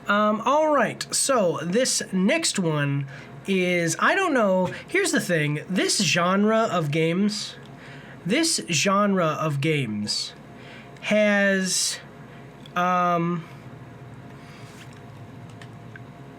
All right, so this next one is, I don't know, here's the thing, this genre of games has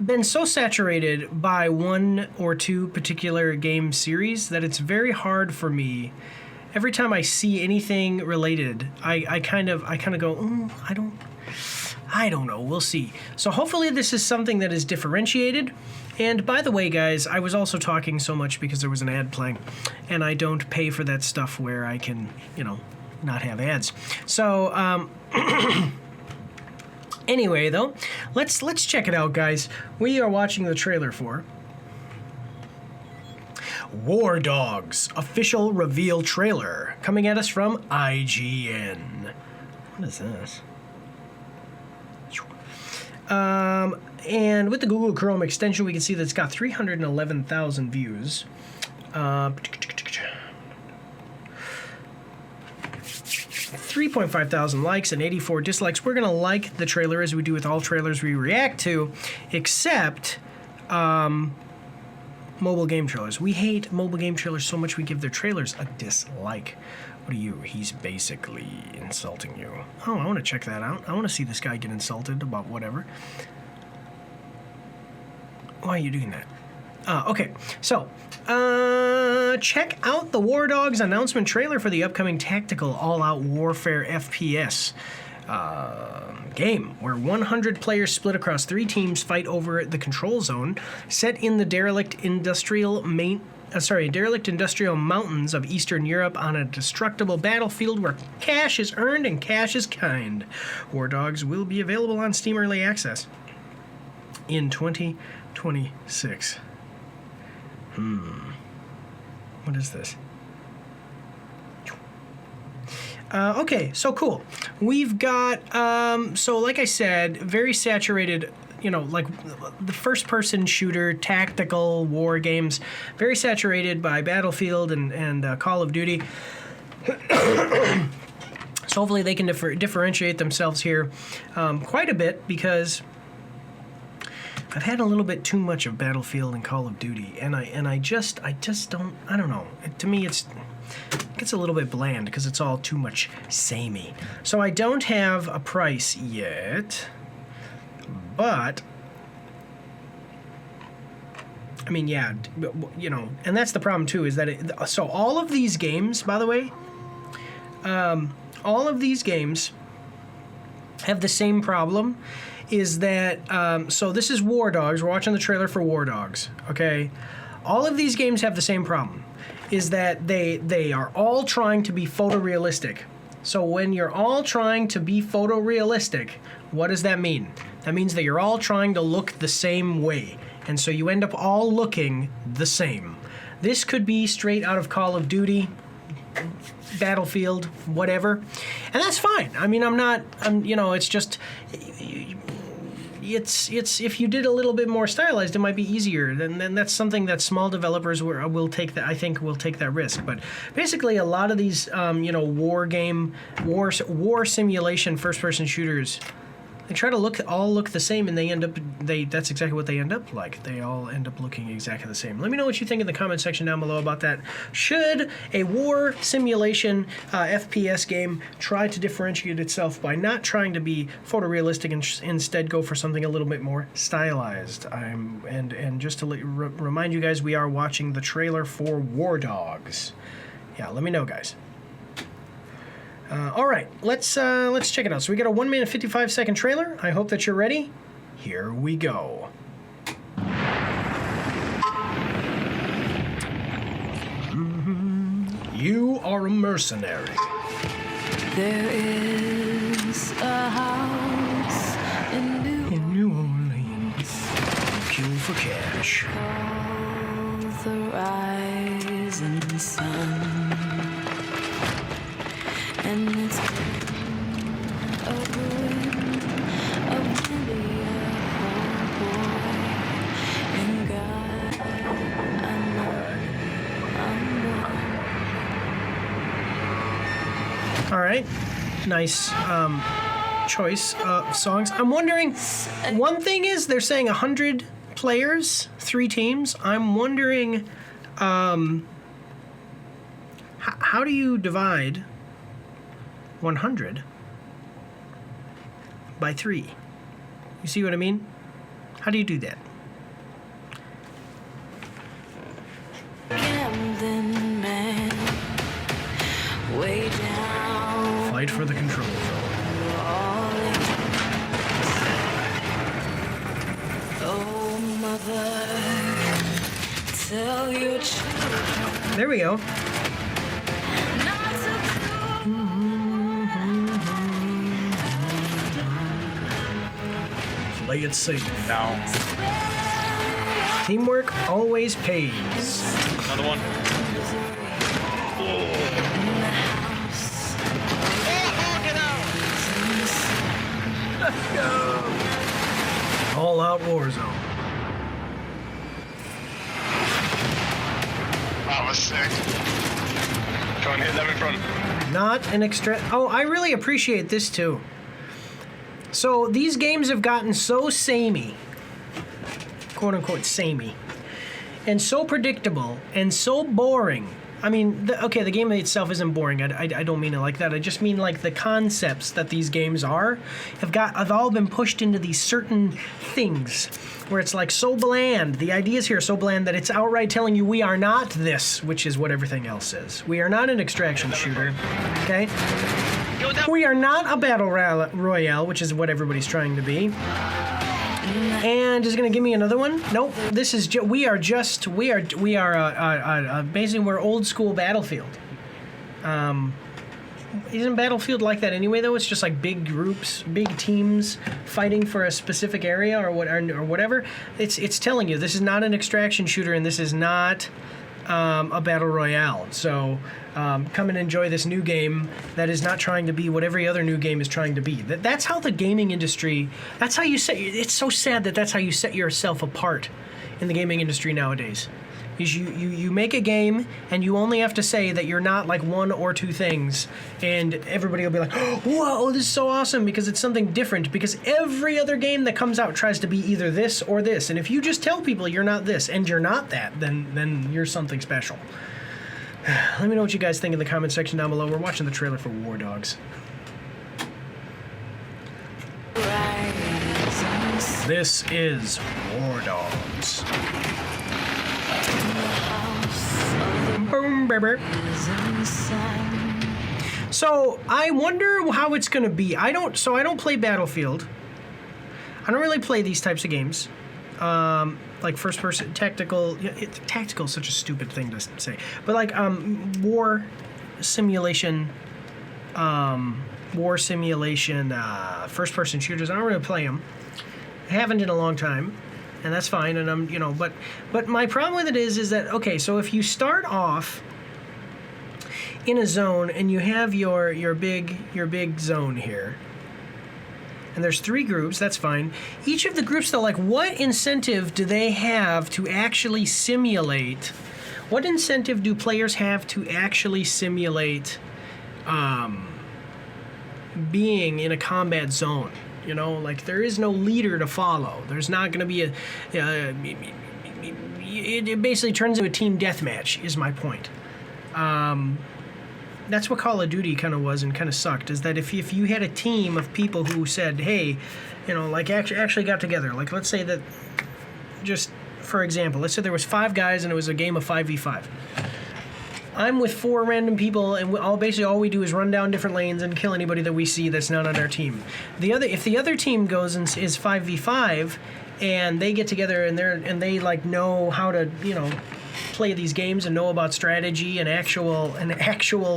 been so saturated by one or two particular game series that it's very hard for me. Every time I see anything related, I kind of go, I don't know, we'll see. So hopefully this is something that is differentiated. And by the way, guys, I was also talking so much because there was an ad playing, and I don't pay for that stuff where I can, not have ads. So, anyway, though, let's check it out, guys. We are watching the trailer for Wardogs official reveal trailer coming at us from IGN. What is this? And with the Google Chrome extension, we can see that it's got 311,000 views. 3.5 thousand likes and 84 dislikes. We're going to like the trailer as we do with all trailers we react to, except mobile game trailers. We hate mobile game trailers so much we give their trailers a dislike. What are you? He's basically insulting you. Oh, I want to check that out. I want to see this guy get insulted about whatever. Why are you doing that? Okay, so check out the Wardogs announcement trailer for the upcoming tactical all-out warfare FPS game, where 100 players split across 3 teams fight over the control zone, set in the derelict industrial mountains of Eastern Europe on a destructible battlefield where cash is earned and cash is kind. Wardogs will be available on Steam Early Access in 2026. What is this? Okay, so cool. We've got, so like I said, very saturated, like the first-person shooter, tactical war games, very saturated by Battlefield and Call of Duty. So hopefully they can differentiate themselves here quite a bit, because I've had a little bit too much of Battlefield and Call of Duty, and I just don't, I don't know. To me, it gets a little bit bland because it's all too much samey. So I don't have a price yet, but I mean, yeah, and that's the problem too, is that so all of these games, by the way, all of these games have the same problem. Is that, so this is Wardogs. We're watching the trailer for Wardogs, okay? All of these games have the same problem, is that they are all trying to be photorealistic. So when you're all trying to be photorealistic, what does that mean? That means that you're all trying to look the same way, and so you end up all looking the same. This could be straight out of Call of Duty, Battlefield, whatever, and that's fine. I mean, it's just, it's if you did a little bit more stylized, it might be easier. Then that's something that small developers will take that. I think will take that risk. But basically, a lot of these, war simulation first-person shooters, they try to look the same, and that's exactly what they end up like. They all end up looking exactly the same. Let me know what you think in the comment section down below about that. Should a war simulation FPS game try to differentiate itself by not trying to be photorealistic and instead go for something a little bit more stylized? And just to remind you guys, we are watching the trailer for Wardogs. Yeah, let me know, guys. All right, let's check it out. So we got a 1 minute 55-second trailer. I hope that you're ready. Here we go. You are a mercenary. There is a house in New Orleans. Kill for cash. Called the rising sun. And it's a and God, I know I'm All right, nice choice of songs. I'm wondering, one thing is they're saying 100 players, 3 teams. I'm wondering, how do you divide 100 by 3? You see what I mean? How do you do that? Camden man, way down. Fight for the control zone. Oh, mother, tell your children There we go. not to Play it safe. Now. Teamwork always pays. Another one. All out war zone. That was sick. Go and hit them in front. Not an extra. Oh, I really appreciate this too. So these games have gotten so samey, quote unquote samey, and so predictable and so boring. I mean, the game itself isn't boring. I don't mean it like that. I just mean like the concepts that these games have all been pushed into these certain things where it's like so bland. The ideas here are so bland that it's outright telling you we are not this, which is what everything else is. We are not an extraction shooter, okay? We are not a battle royale, which is what everybody's trying to be. And is it going to give me another one? Nope. This is we are basically we're old school Battlefield. Isn't Battlefield like that anyway? Though it's just like big groups, big teams fighting for a specific area or whatever. It's telling you this is not an extraction shooter and this is not a battle royale. So come and enjoy this new game that is not trying to be what every other new game is trying to be. That's how the gaming industry. That's how you set. It's so sad that that's how you set yourself apart in the gaming industry nowadays. Is you make a game and you only have to say that you're not like one or two things, and everybody will be like, "Whoa, this is so awesome!" because it's something different. Because every other game that comes out tries to be either this or this, and if you just tell people you're not this and you're not that, then you're something special. Let me know what you guys think in the comment section down below. We're watching the trailer for Wardogs. This is Wardogs. Boom, baby. So I wonder how it's gonna be. I don't play Battlefield. I don't really play these types of games. Like first person tactical. Tactical is such a stupid thing to say. But like war simulation, first person shooters. I don't really play them. I haven't in a long time. And that's fine, and I'm, but my problem with it is that, okay, so if you start off in a zone and you have your big zone here, and there's 3 groups, that's fine. Each of the groups, though, like, what incentive do they have to actually simulate? What incentive do players have to actually simulate being in a combat zone? Like there is no leader to follow. There's not going to be it basically turns into a team deathmatch, is my point. That's what Call of Duty kind of was and kind of sucked, is that if you had a team of people who said, hey, like actually got together, like let's say that, just for example, let's say there was 5 guys and it was a game of 5v5. I'm with 4 random people, and all we do is run down different lanes and kill anybody that we see that's not on our team. If the other team goes and is 5v5, and they get together and they like know how to play these games and know about strategy and actual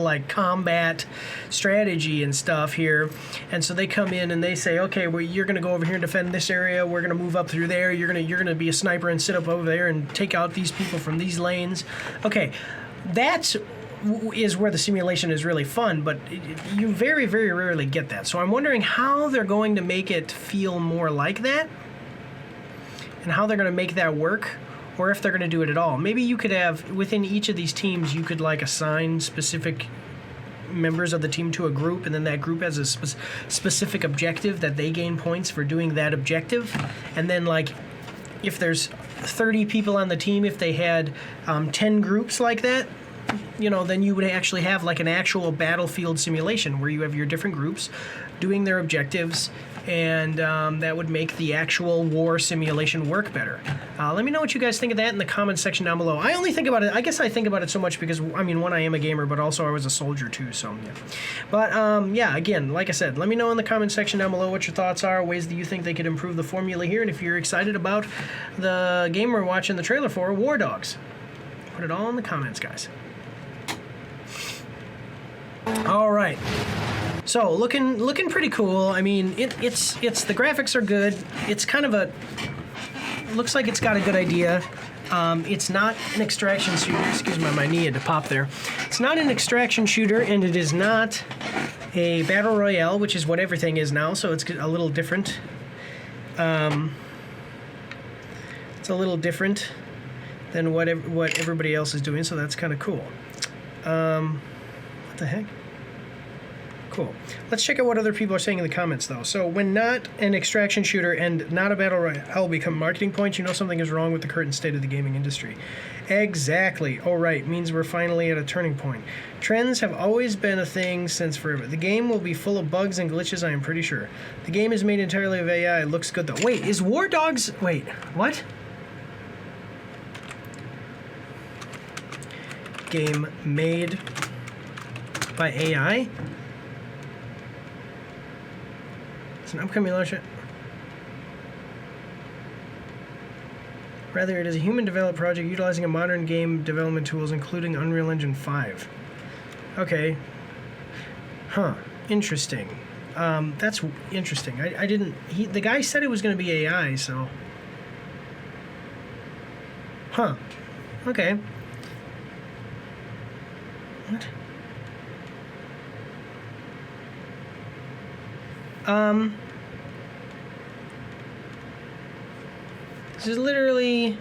like combat strategy and stuff here, and so they come in and they say, okay, well, you're gonna go over here and defend this area. We're gonna move up through there. You're gonna be a sniper and sit up over there and take out these people from these lanes. Okay. That is where the simulation is really fun, but you very, very rarely get that. So I'm wondering how they're going to make it feel more like that, and how they're going to make that work, or if they're going to do it at all. Maybe you could have, within each of these teams, you could like assign specific members of the team to a group, and then that group has a specific objective that they gain points for doing that objective. And then, like, if there's 30 people on the team, if they had 10 groups like that, then you would actually have like an actual battlefield simulation where you have your different groups doing their objectives, and that would make the actual war simulation work better. Let me know what you guys think of that in the comments section down below. I only think about it, I guess I think about it so much because, I mean, one, I am a gamer, but also I was a soldier too, so yeah. But yeah, again, like I said, let me know in the comments section down below what your thoughts are, ways that you think they could improve the formula here, and if you're excited about the game we're watching the trailer for, Wardogs. Put it all in the comments, guys. All right. So looking pretty cool. I mean, it's the graphics are good. It's kind of looks like it's got a good idea. It's not an extraction shooter. Excuse me, my knee had to pop there. It's not an extraction shooter, and it is not a battle royale, which is what everything is now. So it's a little different. It's a little different than what everybody else is doing. So that's kind of cool. What the heck? Cool. Let's check out what other people are saying in the comments, though. So, when not an extraction shooter and not a battle royale become marketing points, you know something is wrong with the current state of the gaming industry. Exactly. Oh, right. Means we're finally at a turning point. Trends have always been a thing since forever. The game will be full of bugs and glitches, I am pretty sure. The game is made entirely of AI. It looks good, though. Wait, is Wardogs... Wait, what? Game made by AI? An upcoming launch. Rather, it is a human-developed project utilizing a modern game development tools, including Unreal Engine 5. Okay. Huh. Interesting. That's interesting. I didn't... the guy said it was going to be AI, so... Huh. Okay. What? This is literally,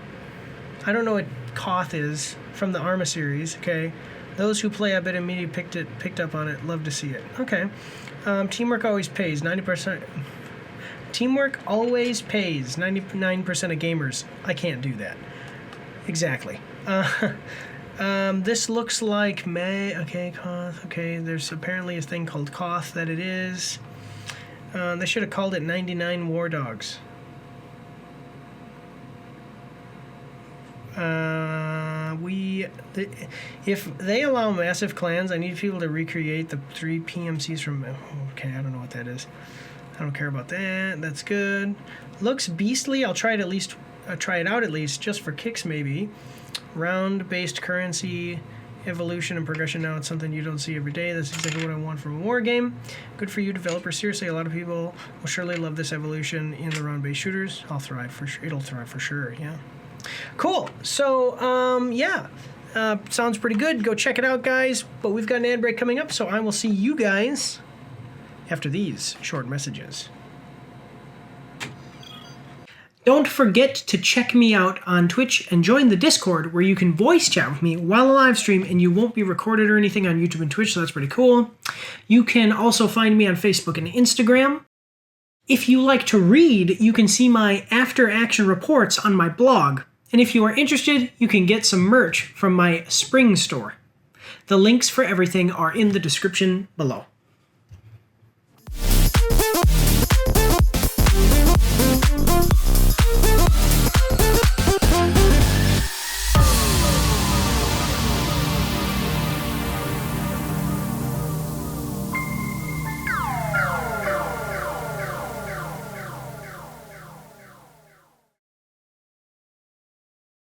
I don't know what Koth is from the Arma series, okay? Those who play, I bet immediately picked up on it. Love to see it. Okay. Teamwork always pays. 90%. Teamwork always pays. 99% of gamers. I can't do that. Exactly. This looks like okay, Koth. Okay, there's apparently a thing called Koth that it is. They should have called it 99 Wardogs. If they allow massive clans, I need people to recreate the 3 PMCs from... Okay, I don't know what that is. I don't care about that. That's good. Looks beastly. I'll try it try it out at least, just for kicks maybe. Round-based currency... Evolution and progression. Now it's something you don't see every day. That's exactly what I want from a war game. Good for you, developers. Seriously, a lot of people will surely love this evolution in the round-based shooters. I'll thrive for sure. It'll thrive for sure. Yeah. Cool. So, yeah. Sounds pretty good. Go check it out, guys. But we've got an ad break coming up, so I will see you guys after these short messages. Don't forget to check me out on Twitch and join the Discord where you can voice chat with me while I live stream, and you won't be recorded or anything on YouTube and Twitch, so that's pretty cool. You can also find me on Facebook and Instagram. If you like to read, you can see my after-action reports on my blog. And if you are interested, you can get some merch from my spring store. The links for everything are in the description below.